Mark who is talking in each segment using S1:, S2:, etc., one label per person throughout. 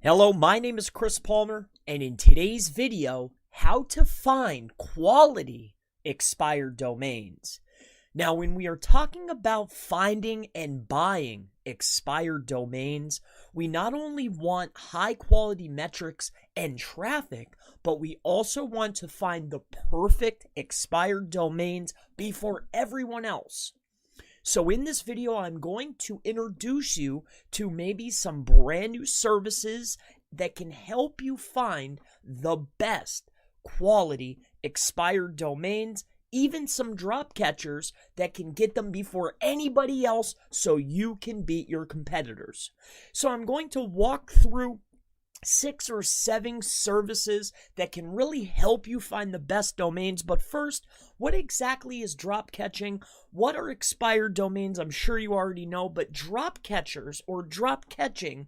S1: Hello, my name is Chris Palmer, and in today's video, how to find quality expired domains. Now, when we are talking about finding and buying expired domains, we not only want high quality metrics and traffic, but we also want to find the perfect expired domains before everyone else. So in this video, I'm going to introduce you to maybe some brand new services that can help you find the best quality expired domains, even some drop catchers that can get them before anybody else so you can beat your competitors. So I'm going to walk through 6 or 7 services that can really help you find the best domains. But first, what exactly is drop catching? What are expired domains? I'm sure you already know, but drop catchers or drop catching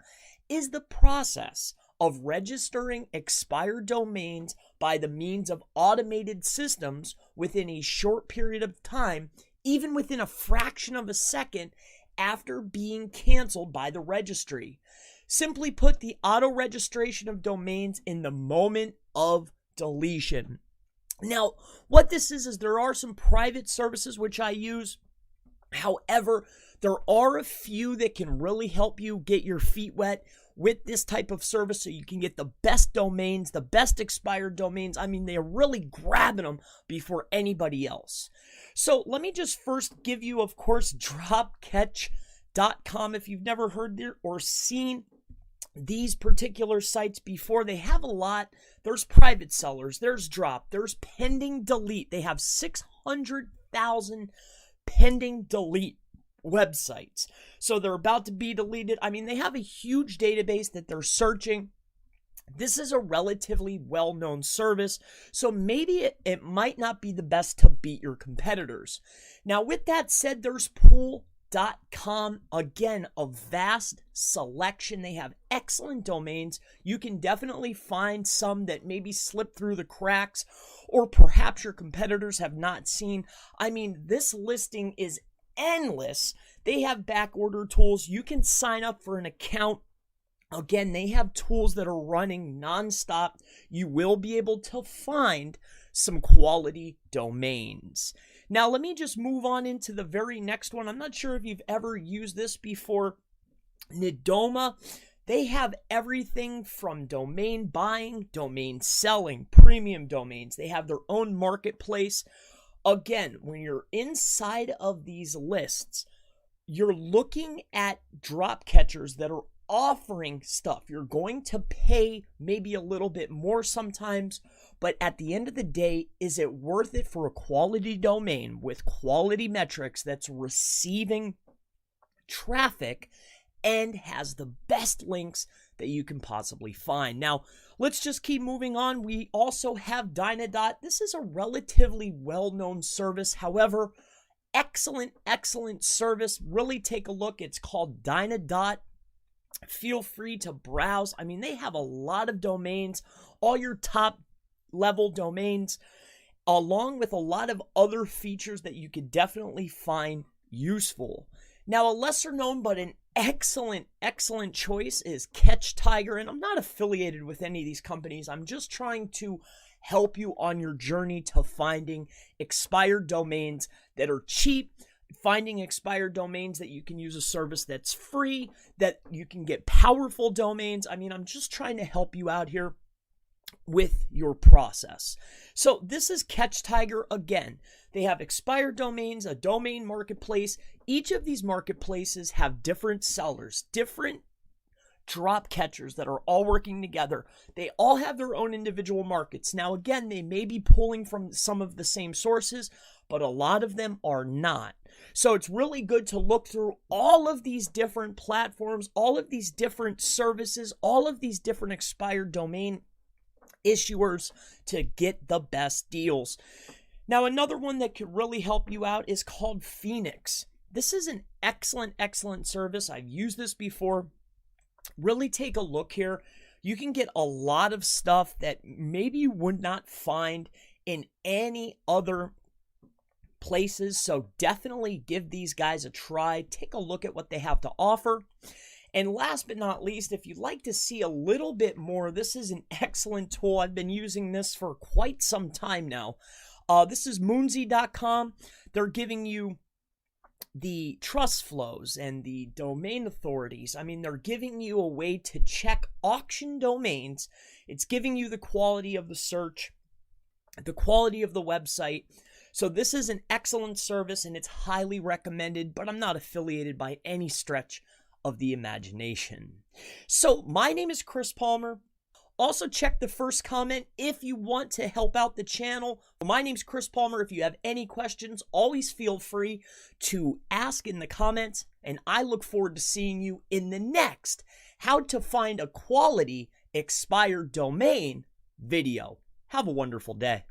S1: is the process of registering expired domains by the means of automated systems within a short period of time, even within a fraction of a second after being canceled by the registry. Simply put, the auto registration of domains in the moment of deletion. Now, what this is there are some private services which I use. However, there are a few that can really help you get your feet wet with this type of service so you can get the best domains, the best expired domains. I mean, they're really grabbing them before anybody else. So let me just first give you, of course, dropcatch.com. If you've never heard or seen these particular sites before, they have a lot. There's private sellers, there's drop, there's pending delete. They have 600,000 pending delete websites. So they're about to be deleted. I mean, they have a huge database that they're searching. This is a relatively well-known service, so maybe it might not be the best to beat your competitors. Now, with that said, there's pool.com. Again, a vast selection. They have excellent domains. You can definitely find some that maybe slip through the cracks or perhaps your competitors have not seen. I mean, this listing is endless. They have back order tools. You can sign up for an account. Again, they have tools that are running nonstop. You will be able to find some quality domains. Now, let me just move on into the very next one. I'm not sure if you've ever used this before. Nidoma. They have everything from domain buying, domain selling, premium domains. They have their own marketplace. Again, when you're inside of these lists, you're looking at drop catchers that are offering stuff. You're going to pay maybe a little bit more sometimes, but at the end of the day, is it worth it for a quality domain with quality metrics that's receiving traffic and has the best links that you can possibly find? Now, let's just keep moving on. We also have Dynadot. This is a relatively well-known service. However, excellent service. Really take a look. It's called Dynadot. Feel free to browse. I mean, they have a lot of domains, all your top level domains, along with a lot of other features that you could definitely find useful. Now, a lesser known but an excellent choice is Catch Tiger, and I'm not affiliated with any of these companies. I'm just trying to help you on your journey to finding expired domains that are cheap, finding expired domains that you can use a service that's free, that you can get powerful domains. I mean, I'm just trying to help you out here with your process. So this is Catch Tiger. Again, they have expired domains, a domain marketplace. Each of these marketplaces have different sellers, different drop catchers that are all working together. They all have their own individual markets. Now, again, they may be pulling from some of the same sources, but a lot of them are not. So it's really good to look through all of these different platforms, all of these different services, all of these different expired domain issuers to get the best deals. Now, another one that could really help you out is called Phoenix. This is an excellent service. I've used this before. Really take a look here. You can get a lot of stuff that maybe you would not find in any other places. So definitely give these guys a try. Take a look at what they have to offer. And last but not least, if you'd like to see a little bit more, this is an excellent tool. I've been using this for quite some time now. This is moonsy.com. They're giving you the trust flows and the domain authorities. I mean, they're giving you a way to check auction domains. It's giving you the quality of the search, the quality of the website. So this is an excellent service and it's highly recommended, but I'm not affiliated by any stretch of the imagination. So my name is Chris Palmer. Also check the first comment if you want to help out the channel. My name's Chris Palmer. If you have any questions, always feel free to ask in the comments, and I look forward to seeing you in the next How to Find a Quality Expired Domain video. Have a wonderful day.